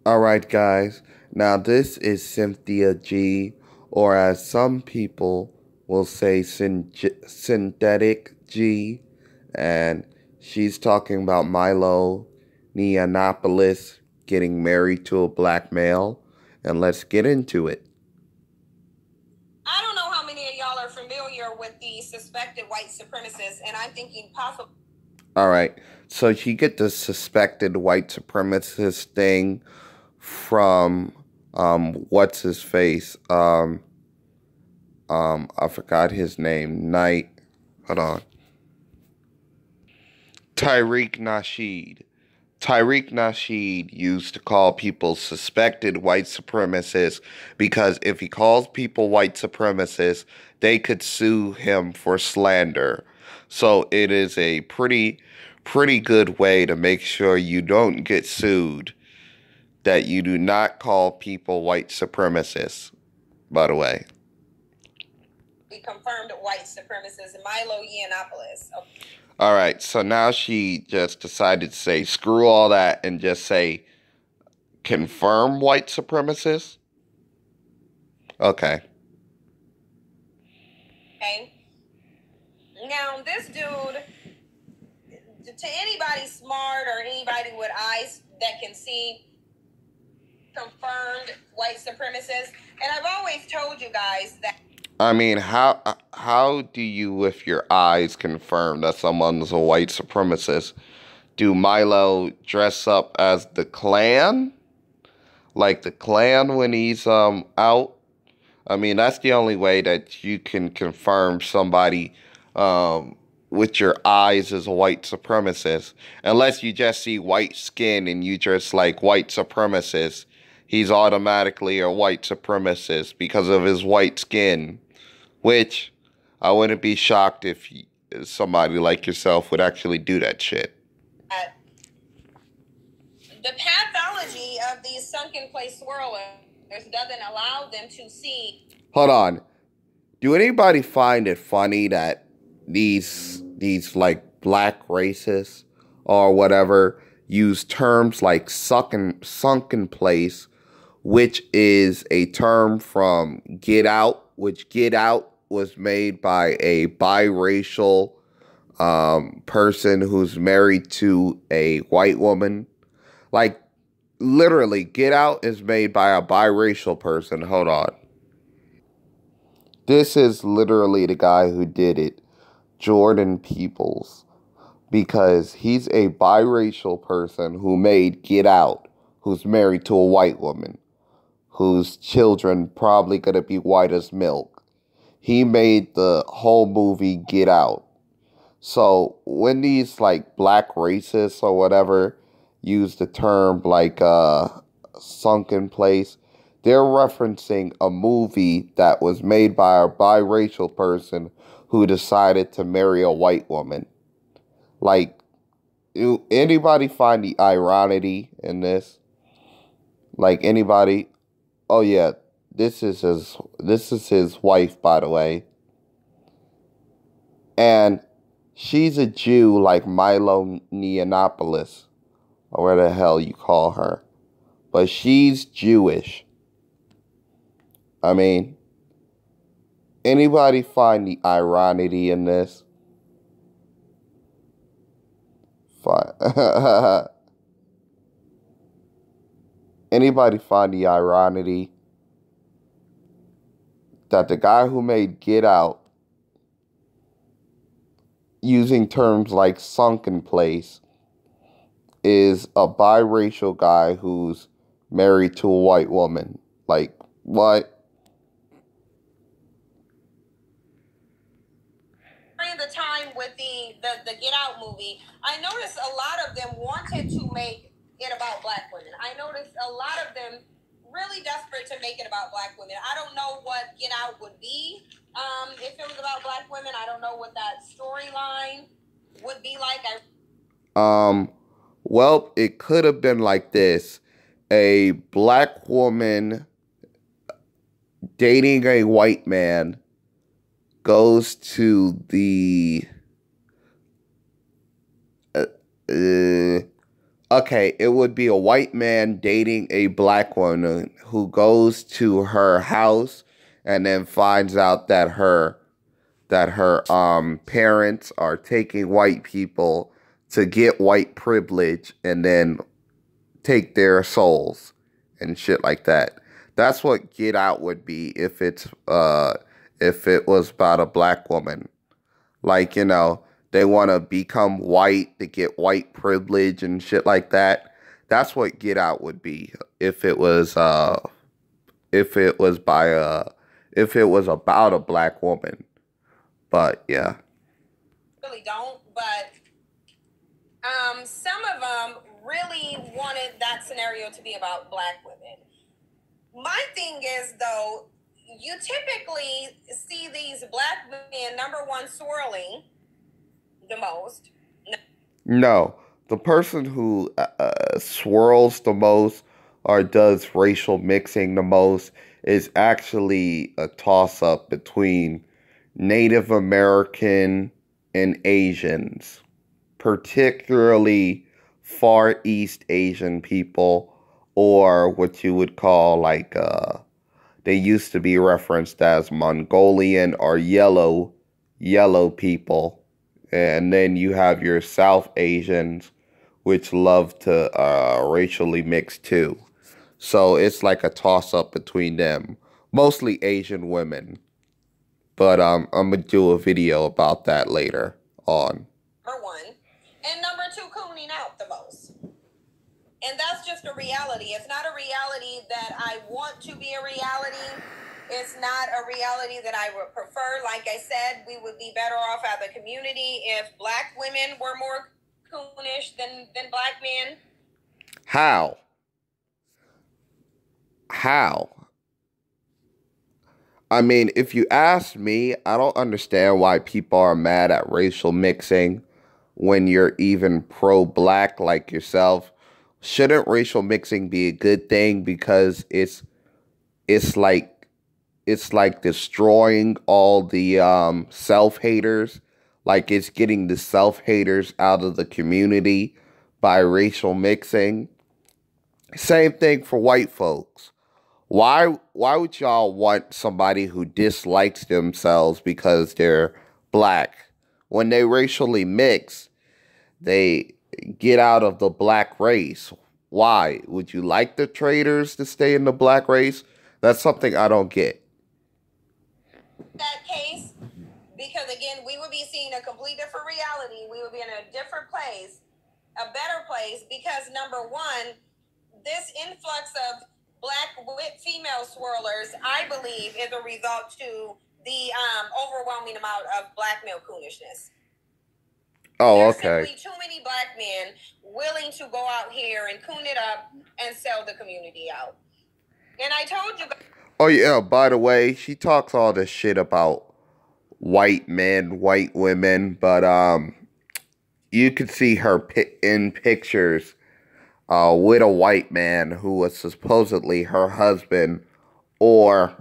Alright, guys. Now, this is Cynthia G, or as some people will say, Synthetic G, and she's talking about Milo Yiannopoulos getting married to a black male, and let's get into it. I don't know how many of y'all are familiar with the suspected white supremacists, and I'm thinking possible. Alright, so she get the suspected white supremacist thing from, what's his face? I forgot his name. Hold on. Tariq Nasheed. Tariq Nasheed used to call people suspected white supremacists because if he calls people white supremacists, they could sue him for slander. So it is a pretty good way to make sure you don't get sued that you do not call people white supremacists, by the way. We confirmed white supremacist Milo Yiannopoulos. Okay. All right, so now she just decided to say screw all that and just say confirm white supremacists. Okay. Okay. Now this dude, to anybody smart or anybody with eyes that can see, confirmed white supremacist. And I've always told you guys that. I mean, how do you, with your eyes, confirm that someone's a white supremacist? Do Milo dress up as the Klan, like the Klan when he's out? I mean, that's the only way that you can confirm somebody with your eyes as a white supremacist, unless you just see white skin and you just like white supremacist. He's automatically a white supremacist because of his white skin. Which I wouldn't be shocked if somebody like yourself would actually do that shit. The pathology of these sunken place swirlers doesn't allow them to see. Hold on. Do anybody find it funny that these like black racists or whatever use terms like sunken place, which is a term from Get Out, which Get Out was made by a biracial person who's married to a white woman. Like, literally, Get Out is made by a biracial person. Hold on. This is literally the guy who did it, Jordan Peoples, because he's a biracial person who made Get Out, who's married to a white woman, whose children probably gonna be white as milk. He made the whole movie Get Out. So when these like black racists or whatever use the term like sunken place, they're referencing a movie that was made by a biracial person who decided to marry a white woman. Like, anybody find the irony in this? Like anybody? Oh yeah, this is his wife, by the way. And she's a Jew like Milo Yiannopoulos, or where the hell you call her. But she's Jewish. I mean, anybody find the irony in this? Fine. Anybody find the irony that the guy who made Get Out, using terms like sunken place, is a biracial guy who's married to a white woman? Like, what? During the time with the Get Out movie, I noticed a lot of them wanted to make it about black women. I noticed a lot of them really desperate to make it about black women. I don't know what Get Out would be if it was about black women. I don't know what that storyline would be like. Well, it could have been like this. A black woman dating a white man goes to the Okay, it would be a white man dating a black woman who goes to her house and then finds out that her parents are taking white people to get white privilege and then take their souls and shit like that. That's what Get Out would be if it was about a black woman. Like, they want to become white to get white privilege and shit like that. That's what Get Out would be if it was by a if it was about a black woman. But yeah. Really don't, but some of them really wanted that scenario to be about black women. My thing is, though, you typically see these black men, number one, swirling the most. No, the person who swirls the most or does racial mixing the most is actually a toss up between Native American and Asians, particularly Far East Asian people, or what you would call like they used to be referenced as Mongolian or yellow people. And then you have your South Asians, which love to racially mix too. So it's like a toss up between them. Mostly Asian women. But I'm gonna do a video about that later on. Number one. And number two, cooning out the most. And that's just a reality. It's not a reality that I want to be a reality. It's not a reality that I would prefer. Like I said, we would be better off as a community if black women were more coonish than black men. How? How? I mean, if you ask me, I don't understand why people are mad at racial mixing when you're even pro-black like yourself. Shouldn't racial mixing be a good thing because it's like it's like destroying all the self-haters, like it's getting the self-haters out of the community by racial mixing. Same thing for white folks. Why would y'all want somebody who dislikes themselves because they're black? When they racially mix, they get out of the black race. Why? Would you like the traitors to stay in the black race? That's something I don't get. That case, because again, we would be seeing a complete different reality. We would be in a different place, a better place, because number one, this influx of black female swirlers, I believe, is a result to the overwhelming amount of black male coonishness. Oh, There's okay. simply too many black men willing to go out here and coon it up and sell the community out. And I told you. Oh yeah, by the way, she talks all this shit about white men, white women, but you could see her in pictures with a white man who was supposedly her husband, or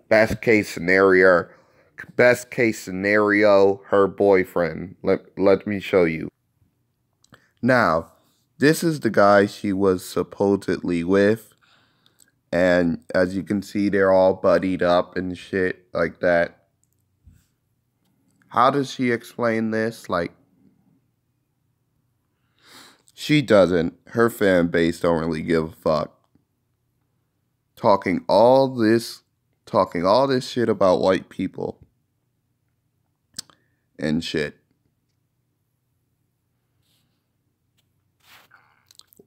best case scenario, her boyfriend. Let me show you. Now, this is the guy she was supposedly with, and as you can see, they're all buddied up and shit like that. How does she explain this? Like, she doesn't. Her fan base don't really give a fuck. Talking all this shit about white people and shit.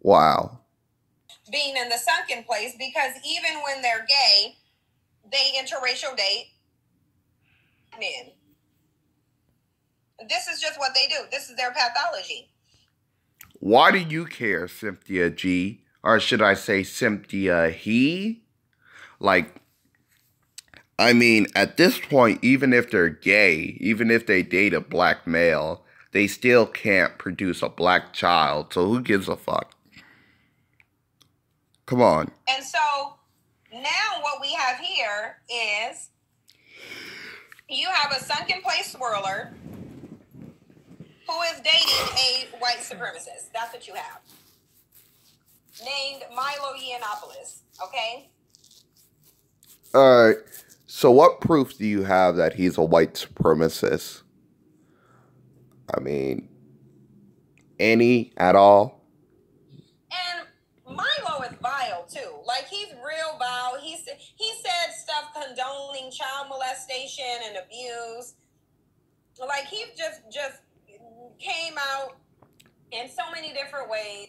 Wow. Being in the sunken place, because even when they're gay, they interracial date men. This is just what they do. This is their pathology. Why do you care, Cynthia G? Or should I say Cynthia he? Like, I mean, at this point, even if they're gay, even if they date a black male, they still can't produce a black child. So who gives a fuck? Come on. And so now what we have here is you have a sunken place swirler who is dating a white supremacist. That's what you have. Named Milo Yiannopoulos, okay? All right. So what proof do you have that he's a white supremacist? I mean, any at all? And Milo is vile too. Like, he's real vile. He said stuff condoning child molestation and abuse. Like, he just came out in so many different ways.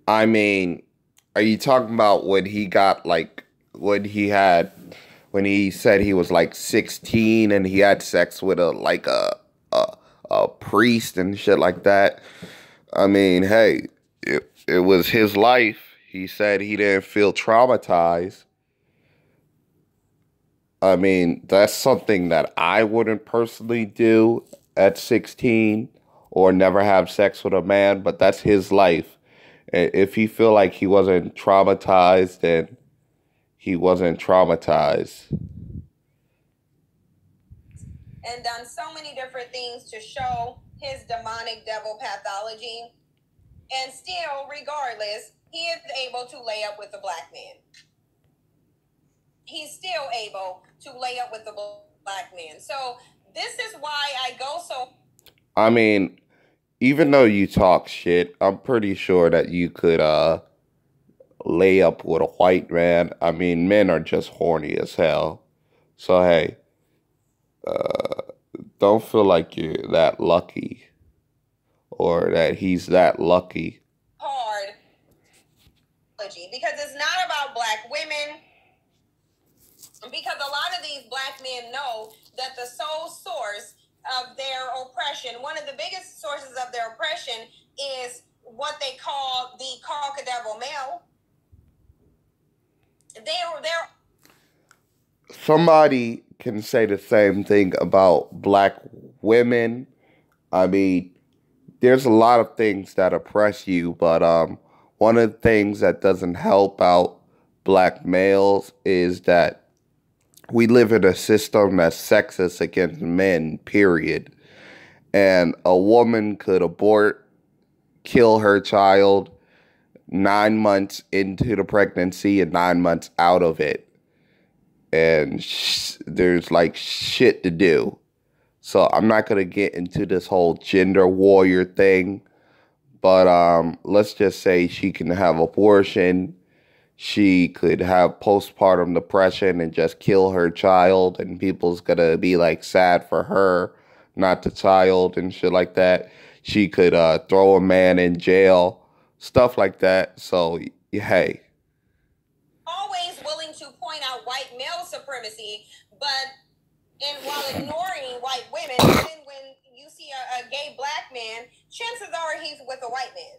I mean, are you talking about when he got like when he said he was like 16 and he had sex with a priest and shit like that? I mean, hey, it was his life. He said he didn't feel traumatized. I mean, that's something that I wouldn't personally do at 16 or never have sex with a man, but that's his life. If he feel like he wasn't traumatized, then he wasn't traumatized. And done so many different things to show his demonic devil pathology. And still, regardless, he is able to lay up with a black man. He's still able to lay up with a black man. So this is why I go so... I mean, even though you talk shit, I'm pretty sure that you could lay up with a white man. I mean, men are just horny as hell. So hey, don't feel like you're that lucky or that he's that lucky. Hard. Because it's not about black women. Because a lot of these black men know that the sole source of their oppression, one of the biggest sources of their oppression, is what they call the caucadevil male. They're Somebody can say the same thing about black women. I mean, there's a lot of things that oppress you, but one of the things that doesn't help out black males is that we live in a system that's sexist against men, period. And a woman could abort, kill her child 9 months into the pregnancy and 9 months out of it. And there's like shit to do. So I'm not going to get into this whole gender warrior thing. But let's just say she can have abortion. She could have postpartum depression and just kill her child, and people's gonna be like sad for her, not the child and shit like that. She could throw a man in jail, stuff like that. So hey, always willing to point out white male supremacy, while ignoring white women. Even when you see a gay black man, chances are he's with a white man.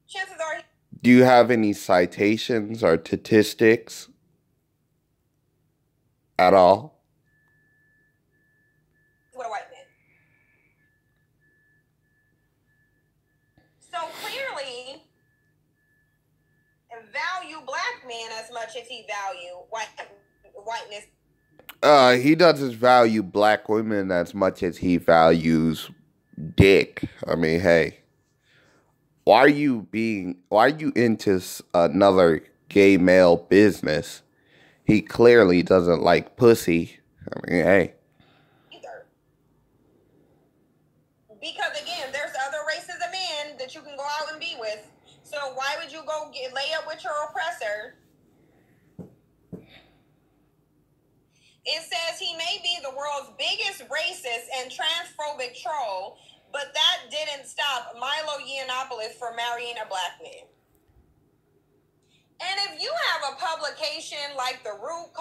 Chances are. Do you have any citations or statistics at all? With a white man. So clearly, value black men as much as he value whiteness. He doesn't value black women as much as he values dick. I mean, hey. Why are you into another gay male business? He clearly doesn't like pussy. I mean, hey. Either. Because again, there's other races of men that you can go out and be with. So why would you go lay up with your oppressor? It says he may be the world's biggest racist and transphobic troll, but that didn't stop Milo Yiannopoulos from marrying a black man. And if you have a publication like The Root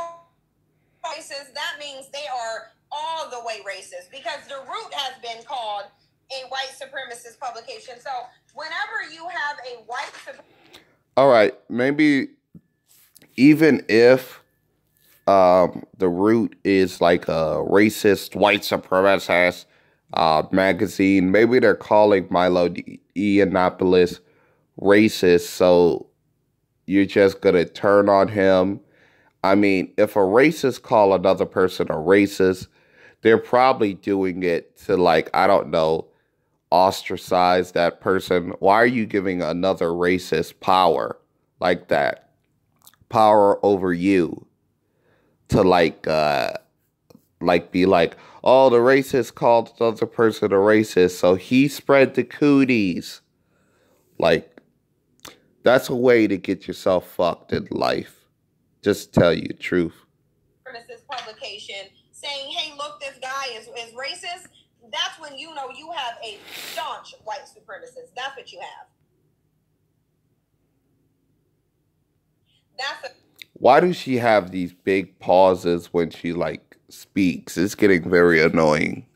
Crisis, that means they are all the way racist, because The Root has been called a white supremacist publication. So whenever you have a white all right, maybe even if The Root is like a racist white supremacist magazine, maybe they're calling Milo Yiannopoulos racist, so you're just gonna turn on him. I mean, if a racist call another person a racist, they're probably doing it to, like, I don't know, ostracize that person. Why are you giving another racist power like that? Power over you to like be like, oh, the racist called the other person a racist, so he spread the cooties. Like, that's a way to get yourself fucked in life. Just tell you the truth. Publication saying, hey, look, this guy is racist. That's when you know you have a staunch white supremacist. That's what you have. Why does she have these big pauses when she, like, speaks? It's getting very annoying.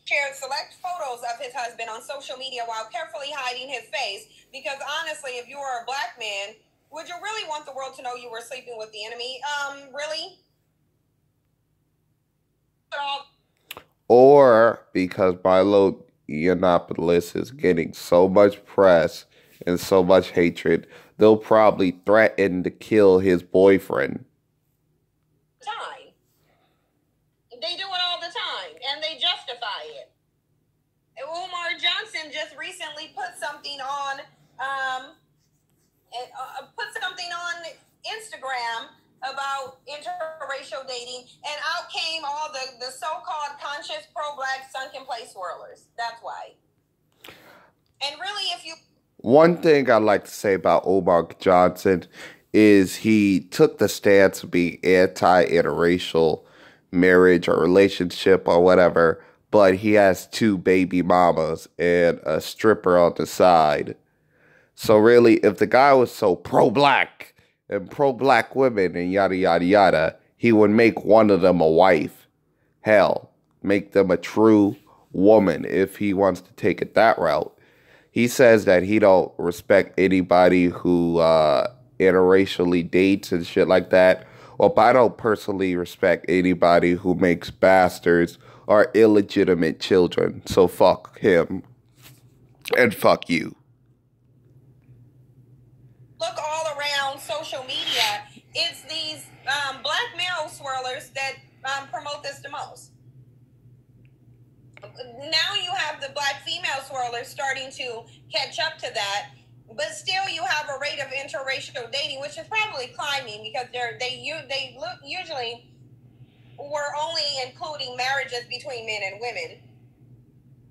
Shared select photos of his husband on social media while carefully hiding his face. Because honestly, if you were a black man, would you really want the world to know you were sleeping with the enemy? Really? Or because Milo Yiannopoulos is getting so much press and so much hatred, they'll probably threaten to kill his boyfriend. Time. They do it all the time, and they justify it. Umar Johnson just recently put something on, Instagram about interracial dating, and out came all the so-called conscious pro-black sunken place swirlers. That's why. And really, if you... One thing I like to say about Umar Johnson is he took the stance of being anti-interracial marriage or relationship or whatever, but he has 2 baby mamas and a stripper on the side. So really, if the guy was so pro-black and pro-black women and yada, yada, yada, he would make one of them a wife. Hell, make them a true woman if he wants to take it that route. He says that he don't respect anybody who interracially dates and shit like that. Well, I don't personally respect anybody who makes bastards or illegitimate children. So fuck him. And fuck you. Look all around social media, it's these black male swirlers that promote this the most. Now you have the black female swirlers starting to catch up to that, but still you have a rate of interracial dating, which is probably climbing because they usually were only including marriages between men and women.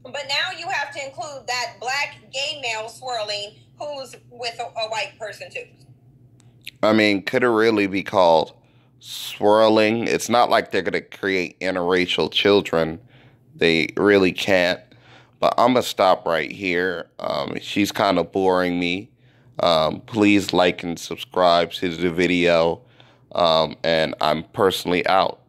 But now you have to include that black gay male swirling who's with a white person too. I mean, could it really be called swirling? It's not like they're going to create interracial children. They really can't. But I'm going to stop right here. She's kind of boring me. Please like and subscribe to the video. And I'm personally out.